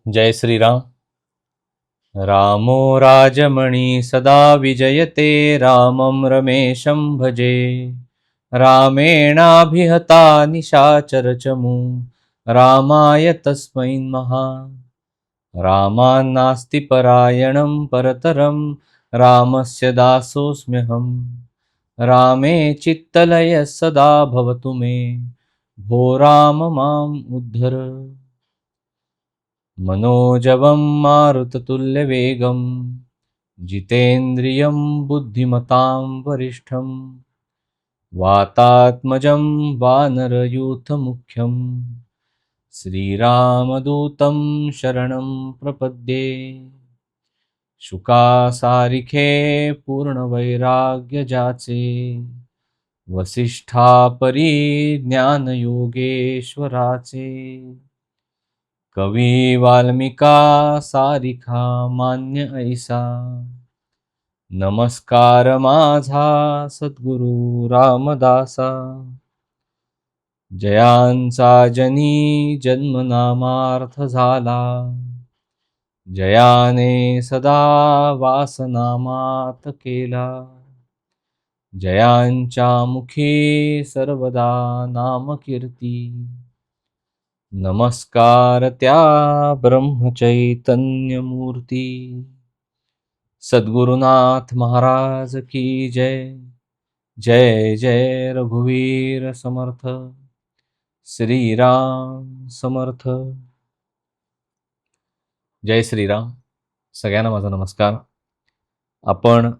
जय श्रीराम. रामो राजमणि सदा विजयते, रामं रमेशं भजे. रामेणाभिहता निशाचरचमू, रामाय तस्मै नमः. रामान्नास्ति परायणं परतरं, रामस्य दासोऽस्म्यहम्. रामे चित्तलयः सदा भवतु मे, भो राम माम् उद्धर. मनोजवं मारुततुल्यवेगं, जितेन्द्रियं बुद्धिमतां वरिष्ठं. वातात्मजं वानरयूथमुख्यं, श्रीरामदूतं शरणं प्रपद्ये. शुकासारिखे पूर्णवैराग्यजाचे, वसिष्ठापरी ज्ञानयोगेश्वराचे. कवी वाल्मिका सारिखा मान्य ऐसा, नमस्कार माझा सद्गुरु रामदासा. जयांचा जनी जन्मनामार्थ झाला, जयाने सदा वासनामात केला. जयांच्या मुखी सर्वदा नामकीर्ती, नमस्कार त्या ब्रह्मचैतन्य मूर्ती. सद्गुरुनाथ महाराज की जय. जय जय रघुवीर समर्थ. श्रीराम समर्थ. जय श्रीराम. सगळ्यांना माझा नमस्कार. आपण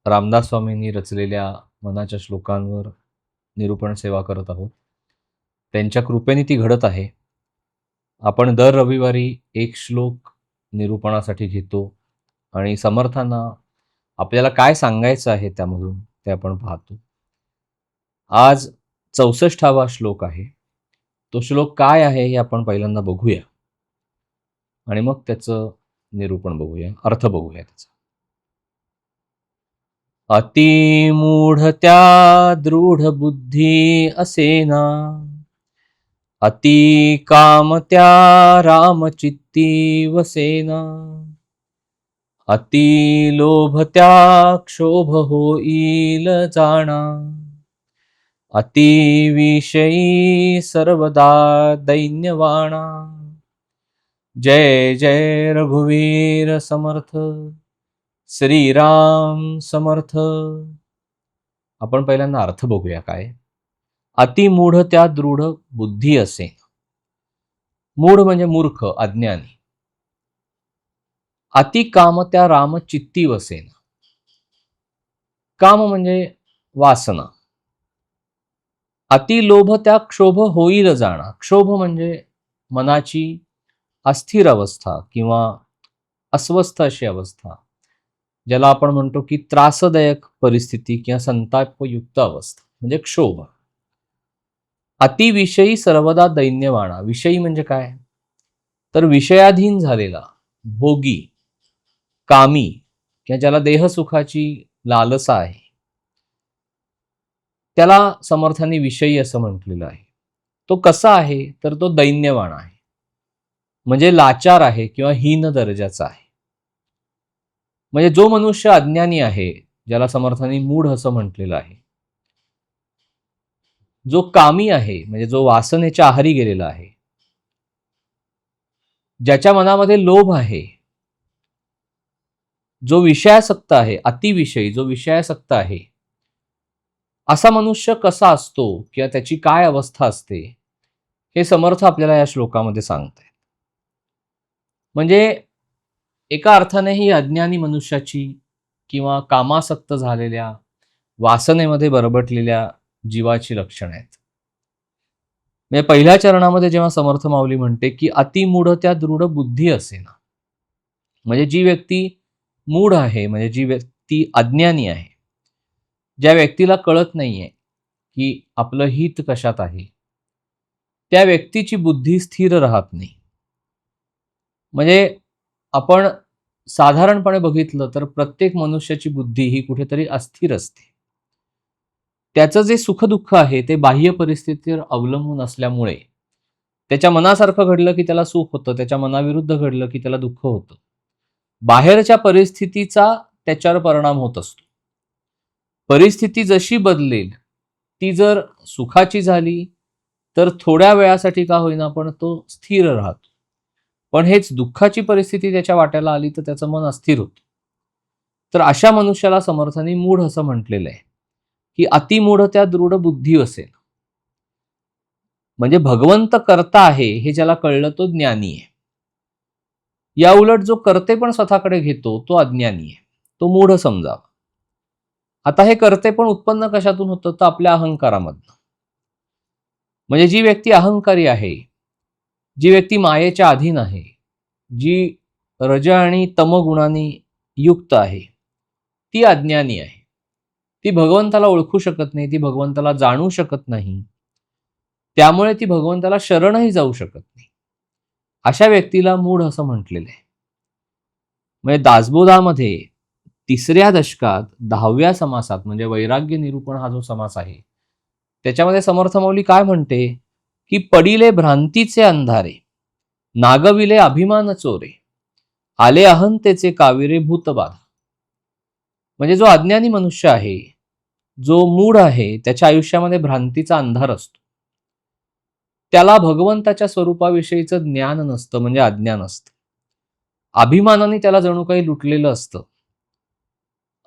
रामदास स्वामींनी रचलेल्या मनाच्या श्लोकांवर निरूपण सेवा करत आहोत. त्यांच्या कृपेने ती घडत आहे. आपण दर रविवारी एक श्लोक निरूपणासाठी घेतो आणि समर्थांना आपल्याला काय सांगायचं आहे त्यामधून ते आपण पाहतो. आज 64वा श्लोक आहे. तो श्लोक काय आहे हे आपण पहिल्यांदा बघूया आणि मग त्याचं निरूपण बघूया, अर्थ बघूया त्याचा. अतिमूढत्या दृढ बुद्धी असेना, अति कामत्या रामचित्ती वसेना. अति लोभत्या क्षोभ होईल जाणा, अति विषयी सर्वदा दैन्यवाणा. जय जय रघुवीर समर्थ. श्रीराम समर्थ. आपण पहिल्यांदा अर्थ बघूया काय. अतिमूढ त्या दृढ बुद्धी असे. मूढ म्हणजे मूर्ख, अज्ञानी. अति काम त्या राम चित्ती वसेन. काम म्हणजे वासना. अति लोभ त्या क्षोभ होईल जाणा. क्षोभ म्हणजे मनाची अस्थिर अवस्था किंवा अस्वस्थ अशी अवस्था, ज्याला आपण म्हणतो की त्रासदायक परिस्थिती किंवा संतापयुक्त अवस्था म्हणजे क्षोभ. अतिविषयी सर्वदा दैन्यवाणा. विषयी म्हणजे काय, तर विषयाधीन झालेला, भोगी, कामी किंवा ज्याला देहसुखाची लालसा आहे, त्याला समर्थांनी विषयी असं म्हटलेलं आहे. तो कसा आहे, तर तो दैन्यवाणा आहे, म्हणजे लाचार आहे किंवा हीन दर्जाचा आहे. म्हणजे जो मनुष्य अज्ञानी आहे, ज्याला समर्थांनी मूढ असं म्हटलेलं आहे, जो कामी आहे म्हणजे जो वासनेच्या आहारी गेलेला आहे, ज्याच्या मनामध्ये लोभ आहे, जो विषयासक्त आहे, अतिविषयी जो विषयासक्त आहे, असा मनुष्य कसा असतो किंवा त्याची काय अवस्था असते हे समर्थ आपल्याला या श्लोकामध्ये सांगतायत. म्हणजे एका अर्थाने ही अज्ञानी मनुष्याची किंवा कामासक्त झालेल्या, वासनेमध्ये बरबटलेल्या जीवाची लक्षणं आहेत. म्हणजे पहिल्या चरणामध्ये जेव्हा समर्थ माऊली म्हणते की अतिमूढ त्या दृढ बुद्धी असेना, म्हणजे जी व्यक्ती मूढ आहे, म्हणजे जी व्यक्ती अज्ञानी आहे, ज्या व्यक्तीला कळत नाहीये की आपलं हित कशात आहे, त्या व्यक्तीची बुद्धी स्थिर राहत नाही. म्हणजे आपण साधारणपणे बघितलं तर प्रत्येक मनुष्याची बुद्धी ही कुठेतरी अस्थिर असते. त्याचं जे सुखदुःख आहे ते बाह्य परिस्थितीवर अवलंबून असल्यामुळे त्याच्या मनासारखं घडलं की त्याला सुख होतं, त्याच्या मनाविरुद्ध घडलं की त्याला दुःख होतं. बाहेरच्या परिस्थितीचा त्याच्यावर परिणाम होत असतो. परिस्थिती जशी बदलेल, ती जर सुखाची झाली, तर थोड्या वेळासाठी का होईना पण तो स्थिर राहतो. पण हेच दुःखाची परिस्थिती त्याच्या वाट्याला आली तर त्याचं मन अस्थिर होतं. तर अशा मनुष्याला समर्थांनी मूढ असं म्हटलेलं आहे, की अतिमूढ त्या दृढ बुद्धी असेल. म्हणजे भगवंत कर्ता आहे हे ज्याला कळलं तो ज्ञानी आहे. या उलट जो करते पण स्वतःकडे घेतो तो अज्ञानी आहे, तो मूढ समजावा. आता हे करते पण उत्पन्न कशातून होतं तर आपल्या अहंकारामधनं. म्हणजे जी व्यक्ती अहंकारी आहे, जी व्यक्ती मायेच्या अधीन आहे, जी रज आणि तम गुणांनी युक्त आहे, ती अज्ञानी आहे. ती भगवंताला ओळखू शकत नाही, ती भगवंताला जाणू शकत नाही. त्यामुळे ती भगवंताला शरणही जाऊ शकत नाही. अशा व्यक्तीला मूढ असं म्हटलेलं आहे. म्हणजे दासबोधामध्ये 3ऱ्या दशकात 10व्या समासात म्हणजे वैराग्य निरूपण हा जो समास आहे, त्याच्यामध्ये समर्थ माऊली काय म्हणते, की पडिले भ्रांतीचे अंधारे, नागविले अभिमान चोरे, आले अहंतेचे काविरे भूतबाधा. म्हणजे जो अज्ञानी मनुष्य आहे, जो मूढ आहे, त्याच्या आयुष्यामध्ये भ्रांतीचा अंधार असतो. त्याला भगवंताच्या स्वरूपाविषयीचं ज्ञान नसतं, म्हणजे अज्ञान असतं. अभिमानाने त्याला जणू काही लुटलेलं असतं.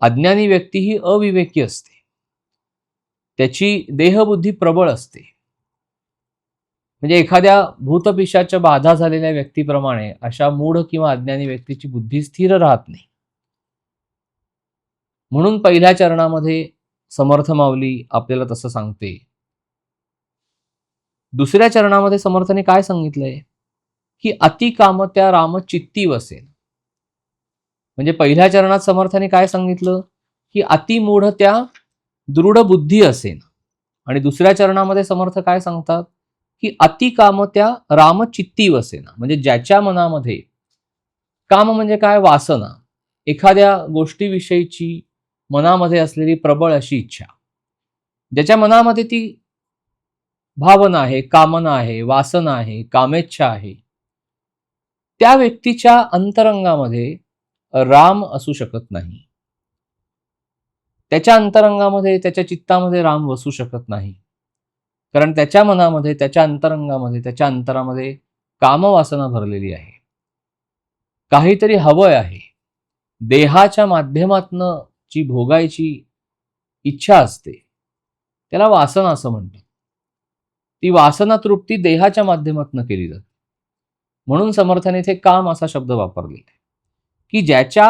अज्ञानी व्यक्ती ही अविवेकी असते. त्याची देहबुद्धी प्रबळ असते. म्हणजे एखाद्या भूतपिशाच्या बाधा झालेल्या व्यक्तीप्रमाणे अशा मूढ किंवा अज्ञानी व्यक्तीची बुद्धी स्थिर राहत नाही. म्हणून पहिल्या चरणामध्ये समर्थ माऊली आपल्याला तसं सांगते. दुसऱ्या चरणामध्ये समर्थाने काय सांगितलंय, की अति काम त्या राम चित्ती वसेन. म्हणजे पहिल्या चरणात समर्थाने काय सांगितलं, की अति मूढ त्या दृढ बुद्धी असेन. आणि दुसऱ्या चरणामध्ये समर्थ काय सांगतात, की अति काम त्या राम चित्ती वसेन. म्हणजे ज्याच्या मनामध्ये काम म्हणजे काय, वासना, एखाद्या गोष्टीविषयीची मनामध्ये असलेली प्रबळ अशी इच्छा, ज्याच्या मनामध्ये ती भावना आहे, कामना आहे, वासना आहे, कामेच्छा आहे, त्या व्यक्तीच्या अंतरंगामध्ये राम असू शकत नाही. त्याच्या अंतरंगामध्ये, त्याच्या चित्तामध्ये राम वसू शकत नाही. कारण त्याच्या मनामध्ये, त्याच्या अंतरंगामध्ये, त्याच्या अंतरामध्ये कामवासना भरलेली आहे. काहीतरी हवंय आहे. देहाच्या माध्यमातनं जी भोगायची इच्छा असते, त्याला वासना असं म्हणतात. ती वासना तृप्ती देहाच्या माध्यमातनं केली जाते. म्हणून समर्थाने इथे काम असा शब्द वापरलेला आहे, की ज्याच्या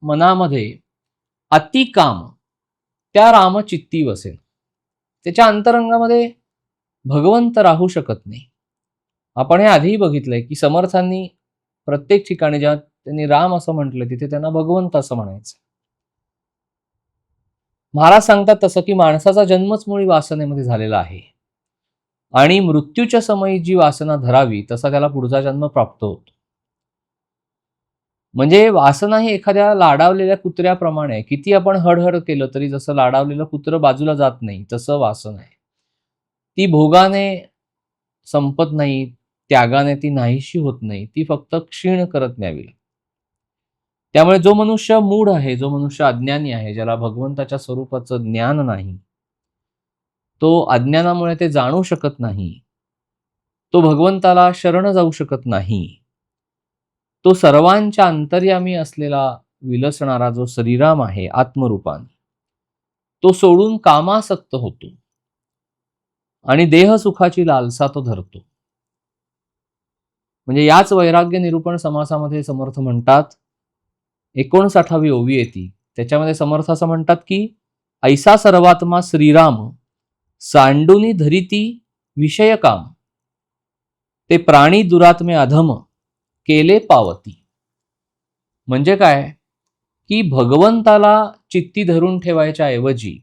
मनामध्ये अति काम त्या रामचित्ती वसेल. त्याच्या अंतरंगामध्ये भगवंत राहू शकत नाही. आपण हे आधीही बघितलंय, की समर्थांनी प्रत्येक ठिकाणी जेव्हा त्यांनी राम असं म्हटलं, तिथे त्यांना भगवंत असं म्हणायचं. महाराज सांगतात तसं, की माणसाचा जन्मच मुळी वासनेमध्ये झालेला आहे. आणि मृत्यूच्या समयी जी वासना धरावी तसा त्याला पुढचा जन्म प्राप्त होतो. म्हणजे वासना ही एखाद्या लाडावलेल्या कुत्र्याप्रमाणे, किती आपण हडहड केलं तरी जसं लाडावलेलं कुत्रं बाजूला जात नाही, तसं वासना आहे. ती भोगाने संपत नाही, त्यागाने ती नाहीशी होत नाही, ती फक्त क्षीण करत न्यावी लागते. त्यामुळे जो मनुष्य मूढ आहे, जो मनुष्य अज्ञानी आहे, ज्याला भगवंताच्या स्वरूपाचं ज्ञान नाही, तो अज्ञानामुळे ते जाणू शकत नाही, तो भगवंताला शरण जाऊ शकत नाही, तो सर्वांच्या अंतर्यामी असलेला विलसणारा जो श्रीराम आहे आत्मरूपाने, तो सोडून कामासक्त होतो आणि देहसुखाची लालसा तो धरतो. म्हणजे याच वैराग्य निरूपण समासामध्ये समर्थ म्हणतात, 59वी ओवी येती, त्याच्यामध्ये समर्थ असं म्हणतात, की ऐसा सर्वात्मा श्रीराम सांडूनी धरिती विषय काम, ते प्राणी दुरात्मे अधम केले पावती. म्हणजे काय, की भगवंताला चित्ती धरून ठेवायच्या ऐवजी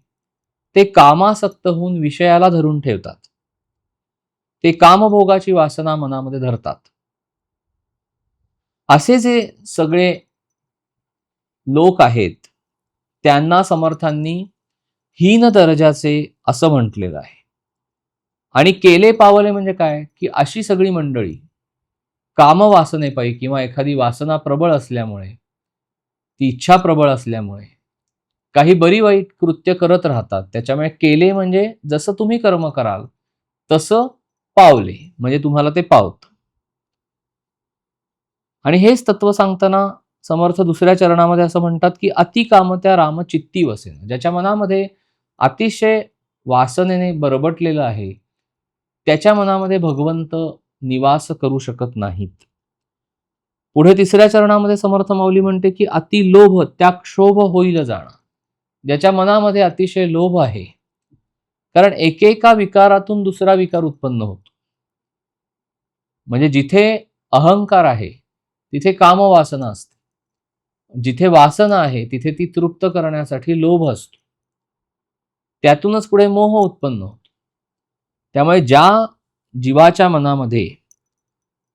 ते कामासक्त होऊन विषयाला धरून ठेवतात. ते कामभोगाची वासना मनामध्ये धरतात. असे जे सगळे लोक आहेत, त्यांना समर्थांनी हीन दर्जाचे असं म्हटलेलं आहे. आणि केले पावले म्हणजे काय, की अशी सगळी मंडळी कामवासनेपायी किंवा एखादी वासना प्रबळ असल्यामुळे, ती इच्छा प्रबळ असल्यामुळे काही बरी वाईट कृत्य करत राहतात. त्याच्यामुळे केले म्हणजे जसं तुम्ही कर्म कराल तसं पावले म्हणजे तुम्हाला ते पावतं. आणि हेच तत्व सांगताना समर्थ दुसऱ्या चरणामध्ये असं म्हणतात, की "अति कामत्या राम चित्ती वसेन." ज्याच्या मनामध्ये अतिशय वासनेने बरबटलेलं आहे, त्याच्या मनामध्ये भगवंत निवास करू शकत नाहीत. पुढे तिसऱ्या चरणामध्ये समर्थ माऊली म्हणते, की "अति लोभ त्या क्षोभ होईल जाणा." ज्याच्या मनामध्ये अतिशय लोभ आहे, कारण एकेका विकारातून दुसरा विकार उत्पन्न होतो. म्हणजे जिथे अहंकार आहे, तिथे कामवासना असते. जिथे वासना आहे, तिथे ती तृप्त करण्यासाठी लोभ असतो. त्यातूनच पुढे मोह उत्पन्न होतो. त्यामुळे ज्या जीवाच्या मनामध्ये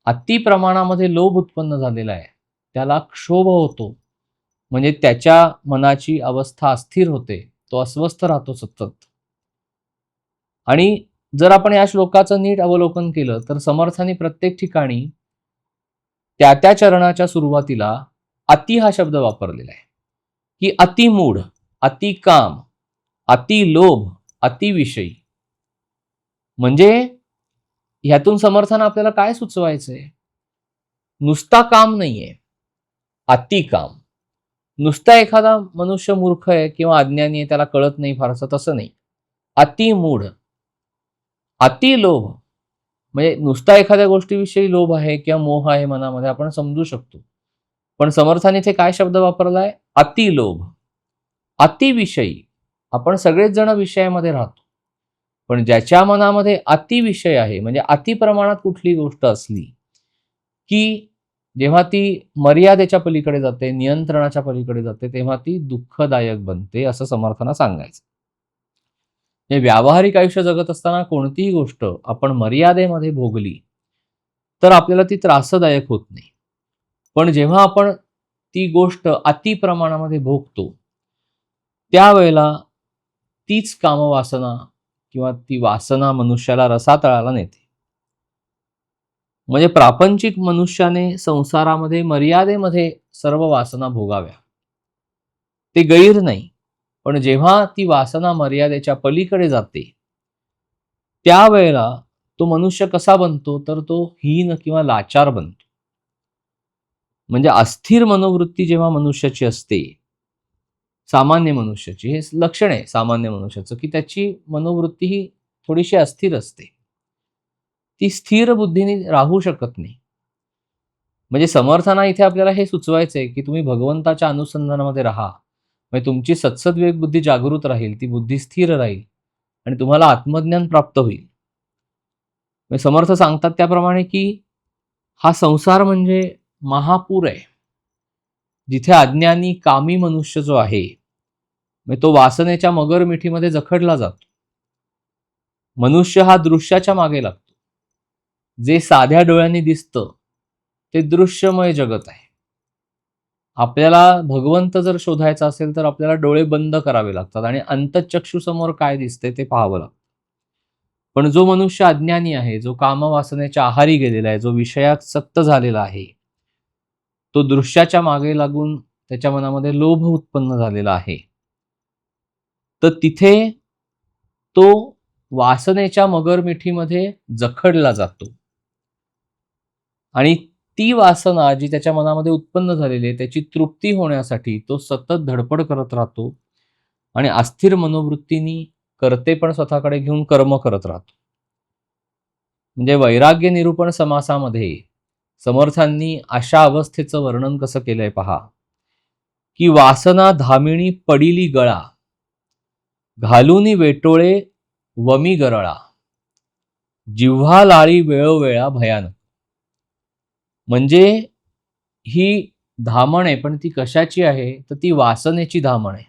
अति प्रमाणामध्ये लोभ उत्पन्न झालेला आहे, त्याला क्षोभ होतो. म्हणजे त्याच्या मनाची अवस्था अस्थिर होते. तो अस्वस्थ राहतो सतत. आणि जर आपण या श्लोकाचं नीट अवलोकन केलं, तर समर्थांनी प्रत्येक ठिकाणी त्या चरणाच्या सुरुवातीला अति हा शब्द वापरलेला आहे, की अतिमूढ, अतिकाम, अतिलोभ, अतिविषयी. म्हणजे ह्यातून समर्थानं आपल्याला काय सुचवायचंय? नुसता काम नाहीये, अतिकाम. नुसता एखादा मनुष्य मूर्ख आहे किंवा अज्ञानी आहे, त्याला कळत नाही फारसं, तसं नाही. अतिमूढ, अतिलोभ म्हणजे नुसता एखाद्या गोष्टीविषयी लोभ आहे किंवा मोह आहे मनामध्ये आपण समजू शकतो. पण समर्थाने इथे काय शब्द वापरलाय? अतिलोभ, अतिविषयी. आपण सगळेच जण विषयामध्ये राहतो. पण ज्याच्या मनामध्ये अतिविषय आहे, म्हणजे अति प्रमाणात कुठली गोष्ट असली, की जेव्हा ती मर्यादेच्या पलीकडे जाते, नियंत्रणाच्या पलीकडे जाते, तेव्हा ती दुःखदायक बनते, असं समर्थांना सांगायचं. हे व्यावहारिक आयुष्य जगत असताना कोणतीही गोष्ट आपण मर्यादेमध्ये भोगली, तर आपल्याला ती त्रासदायक होत नाही. पण जेव्हा आपण ती गोष्ट अति प्रमाणामध्ये भोगतो, त्यावेळेला तीच कामवासना किंवा ती वासना मनुष्याला रसातळाला नेते. म्हणजे प्रापंचिक मनुष्याने संसारामध्ये मर्यादेमध्ये सर्व वासना भोगाव्या. ते गैर नाही. पण जेव्हा ती वासना मर्यादेच्या पलीकडे जाते, त्यावेळेला तो मनुष्य कसा बनतो, तर तो हीन किंवा लाचार बनतो. म्हणजे अस्थिर मनोवृत्ती जेव्हा मनुष्याची असते, सामान्य मनुष्याची, हे लक्षण आहे सामान्य मनुष्याचं, की त्याची मनोवृत्ती ही थोडीशी अस्थिर असते. ती स्थिर बुद्धीने राहू शकत नाही. म्हणजे समर्थांना इथे आपल्याला हे सुचवायचंय, की तुम्ही भगवंताच्या अनुसंधानामध्ये राहा. म्हणजे तुमची सत्सद्विवेक बुद्धी जागृत राहील, ती बुद्धी स्थिर राहील आणि तुम्हाला आत्मज्ञान प्राप्त होईल. म्हणजे समर्थ सांगतात त्याप्रमाणे, की हा संसार म्हणजे महापूर आहे. जिथे अज्ञानी कामी मनुष्य जो आहे, म्हणजे तो वासनेच्या मगर मिठीमध्ये जखडला जातो. मनुष्य हा दृश्याच्या मागे लागतो. जे साध्या डोळ्यांनी दिसतं, ते दृश्यमय जगत आहे. आपल्याला भगवंत जर शोधायचा असेल, तर आपल्याला डोळे बंद करावे लागतात आणि अंतःचक्षुसमोर काय दिसते ते पाहावं लागतं. पण जो मनुष्य अज्ञानी आहे, जो कामवासनेच्या आहारी गेलेला आहे, जो विषयासक्त झालेला आहे, तो दृश्याच्या मागे लागून त्याच्या मनामध्ये लोभ उत्पन्न झालेला आहे. तर तिथे तो वासनेच्या मगरमिठीमध्ये जखडला जातो. आणि ती वासना जी त्याच्या मनामध्ये उत्पन्न झालेली आहे, त्याची तृप्ती होण्यासाठी तो सतत धडपड करत राहतो आणि अस्थिर मनोवृत्तीनी करते पण स्वतःकडे घेऊन कर्म करत राहतो. म्हणजे वैराग्य निरूपण समासामध्ये समर्थांनी अशा अवस्थेचं वर्णन कसं केलंय पहा, की वासना धामिणी पडिली गळा, घालूनी वेटोळे वमी गरळा, जिव्हा लाळी वेळोवेळा भयानक. म्हणजे ही धामण आहे, पण ती कशाची आहे, तर ती वासनेची धामण आहे.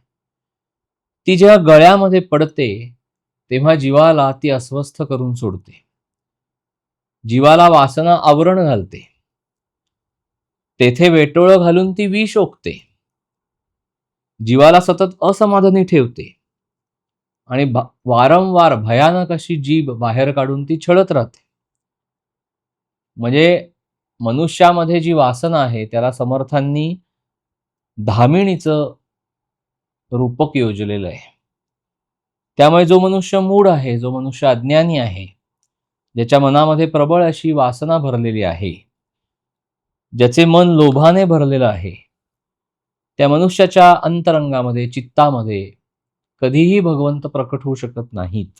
ती जेव्हा गळ्यामध्ये पडते, तेव्हा जीवाला ती अस्वस्थ करून सोडते. जीवाला वासना आवरण घालते. तेथे वेटोळं घालून ती विष ओकते. जीवाला सतत असमाधानी ठेवते. आणि वारंवार भयानक अशी जीभ बाहेर काढून ती छळत राहते. म्हणजे मनुष्यामध्ये जी वासना आहे त्याला समर्थांनी धामिणीचं रूपक योजलेलं आहे. त्यामुळे जो मनुष्य मूढ आहे, जो मनुष्य अज्ञानी आहे, ज्याच्या मनामध्ये प्रबळ अशी वासना भरलेली आहे, ज्याचे मन लोभाने भरलेलं आहे, त्या मनुष्याच्या अंतरंगामध्ये, चित्तामध्ये कधीही भगवंत प्रकट होऊ शकत नाहीत,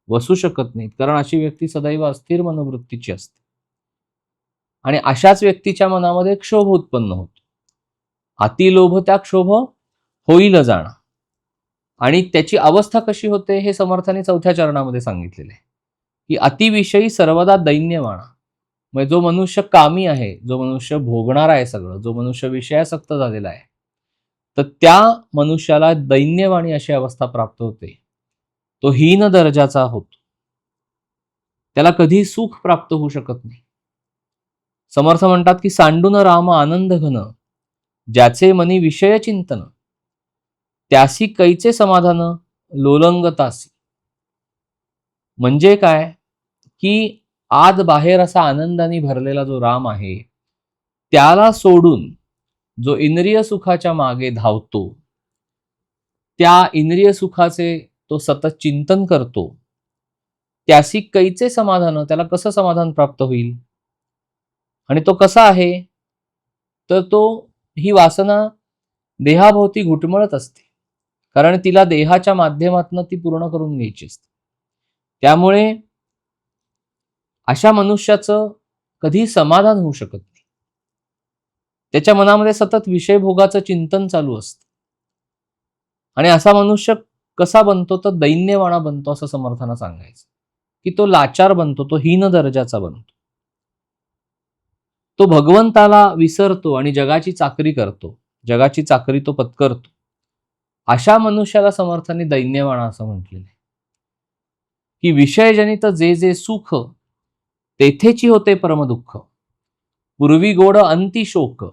वसू शकत नाहीत. कारण अशी व्यक्ती सदैव अस्थिर मनोवृत्तीची असते आणि अशाच व्यक्तीच्या मनामध्ये क्षोभ उत्पन्न होतो. अतिलोभ त्या क्षोभ होईल जाणं. आणि त्याची अवस्था कशी होते हे समर्थांनी 4थ्या चरणामध्ये सांगितलेले आहे, की अतिविषयी सर्वदा दैन्यवाणा. म्हणजे जो मनुष्य कामी आहे, जो मनुष्य भोगणार आहे सगळं, जो मनुष्य विषयासक्त झालेला आहे, तर त्या मनुष्याला दैन्यवाणी अशी अवस्था प्राप्त होते. तो हीन दर्जाचा होतो. त्याला कधी सुख प्राप्त होऊ शकत नाही. समर्थ म्हणतात की सांडून राम आनंद घन, ज्याचे मनी विषय चिंतन, त्यासी कैचे समाधान लोलंगतासी. म्हणजे काय, की आत बाहेर असा आनंदाने भरलेला जो राम आहे, त्याला सोडून जो इंद्रिय सुखाच्या मागे धावतो, त्या इंद्रिय सुखाचे तो सतत चिंतन करतो, त्यासी कैचे समाधान, त्याला कसं समाधान प्राप्त होईल. आणि तो कसा आहे, तर तो ही वासना देहाभोवती घुटमळत असते, कारण तिला देहाच्या माध्यमातून ती पूर्ण करून घ्यायची असते. त्यामुळे अशा मनुष्याचं कधी समाधान होऊ शकत नाही. त्याच्या मनामध्ये सतत विषयभोगाचं चिंतन चालू असतं. आणि असा मनुष्य कसा बनतो, तर दैन्यवाणा बनतो असं समर्थांना सांगायचं, की तो लाचार बनतो, तो हीन दर्जाचा बनतो. तो भगवंताला विसरतो आणि जगाची चाकरी करतो, जगाची चाकरी तो पत्करतो. अशा मनुष्याला समर्थांनी दैन्यवाणा असं म्हटलेलं आहे, की विषयजनित जे जे सुख तेथेची होते परमदुःख, पूर्वी गोड अंती शोक,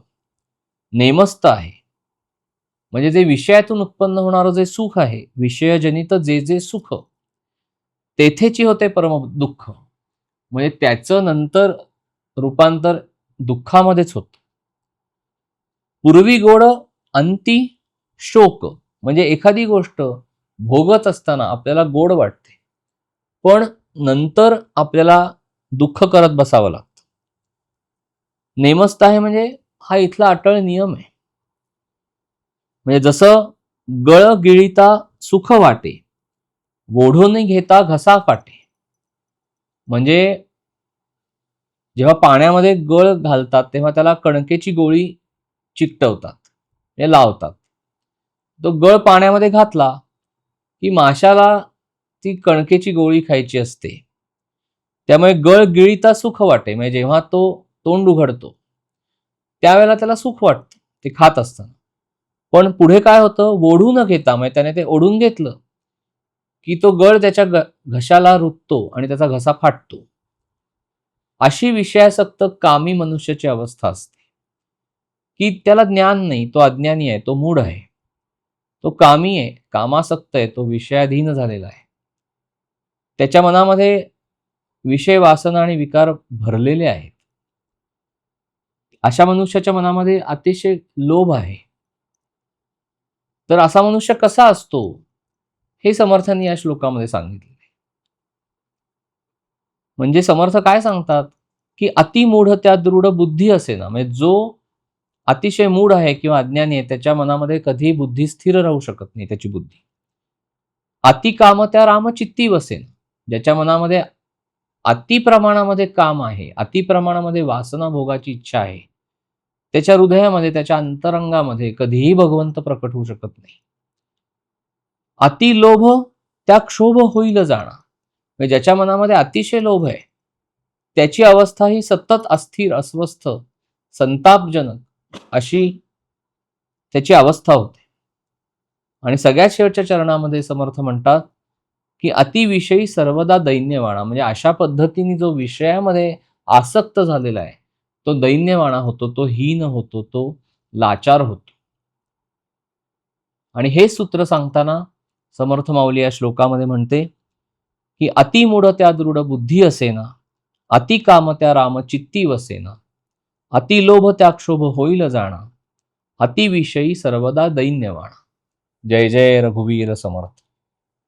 नेमस्त आहे. म्हणजे जे विषयातून उत्पन्न होणारं जे सुख आहे, विषयजनित जे जे सुख तेथेची होते परम दुःख, म्हणजे त्याचं नंतर रूपांतर दुःखामध्येच होतं. पूर्वी गोड अंती शोक, म्हणजे एखादी गोष्ट भोगत असताना आपल्याला गोड वाटते, पण नंतर आपल्याला दुःख करत बसावं लागतं. नेमस्त आहे म्हणजे हा इथला अटळ नियम आहे. म्हणजे जसं गळ गिळीता सुख वाटे, ओढून घेता घसा काटे. म्हणजे जेव्हा पाण्यामध्ये गळ घालतात तेव्हा त्याला कणकेची गोळी चिकटवतात, हे लावतात. तो गळ पाण्यामध्ये घातला की माशाला ती कणकेची गोळी खायची असते. त्यामुळे गळ गिळीता सुख वाटे, म्हणजे जेव्हा तो तोंड उघडतो त्यावेळेला त्याला सुख वाटतं ते खात असताना. पण पुढे काय होतं, ओढू न घेता, म्हणजे त्याने ते ओढून घेतलं की तो गळ त्याच्या घशाला रुततो आणि त्याचा घसा फाटतो. अशी विषयासक्त कामी मनुष्याची अवस्था असते, की त्याला ज्ञान नाही, तो अज्ञानी आहे, तो मूढ आहे, तो कामी आहे, कामासक्त आहे, तो विषयाधीन झालेला आहे. त्याच्या मनामध्ये विषय वासना आणि विकार भरलेले आहेत. अशा मनुष्याच्या मनामध्ये अतिशय लोभ आहे. तर असा मनुष्य कसा असतो हे समर्थांनी या श्लोकामध्ये सांगितले. म्हणजे समर्थ काय सांगतात, की अतिमूढ त्या दृढ बुद्धी असे ना, म्हणजे जो अतिशय मूढ आहे किंवा अज्ञानी आहे त्याच्या मनामध्ये कधी बुद्धी स्थिर राहू शकत नाही. त्याची बुद्धी अति काम त्या रामचित्ती वसेन, ज्याच्या मनामध्ये अति प्रमाणामध्ये काम आहे, अति प्रमाणामध्ये वासना भोगाची इच्छा आहे, त्याच्या हृदयामध्ये, त्याच्या अंतरंगामध्ये कधीही भगवंत प्रकट होऊ शकत नाही. अतिलोभ त्या क्षोभ होईल जाणा, म्हणजे ज्याच्या मनामध्ये अतिशय लोभ आहे त्याची अवस्था ही सतत अस्थिर, अस्वस्थ, संतापजनक अशी त्याची अवस्था होते. आणि सगळ्यात शेवटच्या चरणामध्ये समर्थ म्हणतात, की अतिविषयी सर्वदा दैन्यवाणा, म्हणजे अशा पद्धतीने जो विषयामध्ये आसक्त झालेला आहे तो दैन्यवाणा होतो, तो हीन होतो, तो लाचार होतो. आणि हे सूत्र सांगताना समर्थ माऊली या श्लोकामध्ये म्हणते की अति मूढ त्या दृढ बुद्धी असेना, अति काम त्या रामचित्ती वसेना, अति लोभ त्या क्षोभ होईल जाणा, अति विषयी सर्वदा दैन्यवाणा. जय जय रघुवीर समर्थ.